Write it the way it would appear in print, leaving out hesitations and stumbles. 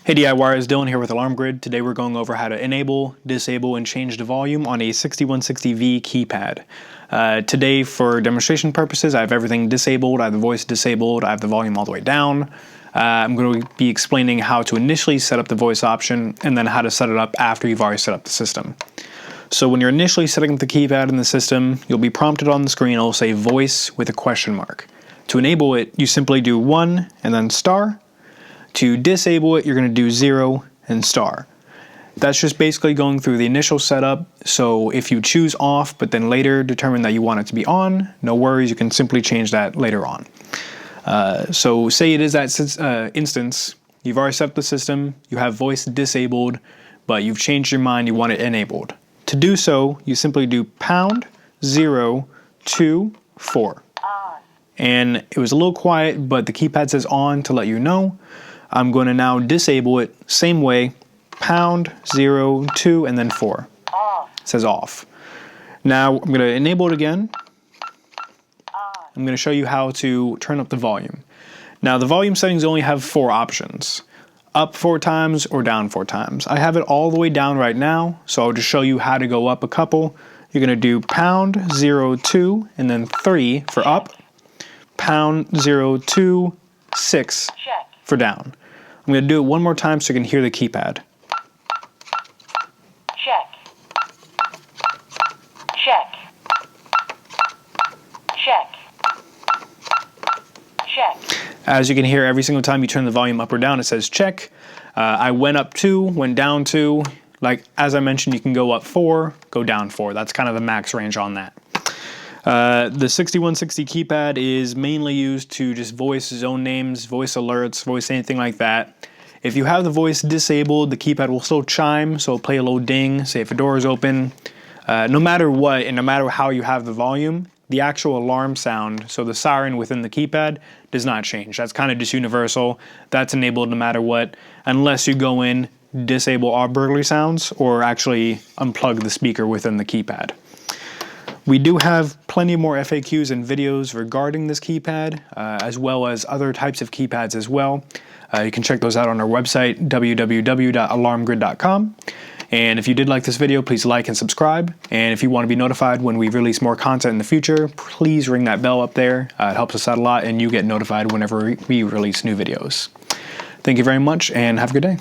Hey DIYers, Dylan here with Alarm Grid. Today we're going over how to enable, disable, and change the volume on a 6160V keypad. Today, for demonstration purposes, I have everything disabled. I have the voice disabled. I have the volume all the way down. I'm going to be explaining how to initially set up the voice option and then how to set it up after you've already set up the system. So when you're initially setting up the keypad in the system, you'll be prompted on the screen. It'll say voice with a question mark. To enable it, you simply do 1 and then star. To disable it, you're going to do 0 and star. That's just basically going through the initial setup. So if you choose off, but then later determine that you want it to be on, no worries, you can simply change that later on. So say it is that instance, you've already set up the system, you have voice disabled, but you've changed your mind, you want it enabled. To do so, you simply do #024. And it was a little quiet, but the keypad says on to let you know. I'm going to now disable it, same way, #02 and then 4. It says off. Now I'm going to enable it again. I'm going to show you how to turn up the volume. Now the volume settings only have 4 options. Up 4 times or down 4 times. I have it all the way down right now, so I'll just show you how to go up a couple. You're going to do #02 and then 3 for up, #02, 6 for down. I'm going to do it one more time so you can hear the keypad. Check. Check. Check. Check. As you can hear, every single time you turn the volume up or down, it says check. I went up 2, went down 2. Like, as I mentioned, you can go up 4, go down 4. That's kind of the max range on that. The 6160 keypad is mainly used to just voice zone names, voice alerts, voice anything like that. If you have the voice disabled, the keypad will still chime, so it'll play a little ding, say if a door is open. No matter what, and no matter how you have the volume, the actual alarm sound, so the siren within the keypad, does not change. That's kind of just universal. That's enabled no matter what, unless you go in, disable all burglary sounds, or actually unplug the speaker within the keypad. We do have plenty more FAQs and videos regarding this keypad, as well as other types of keypads as well. You can check those out on our website, www.alarmgrid.com. And if you did like this video, please like and subscribe. And if you want to be notified when we release more content in the future, please ring that bell up there. It helps us out a lot, and you get notified whenever we release new videos. Thank you very much, and have a good day.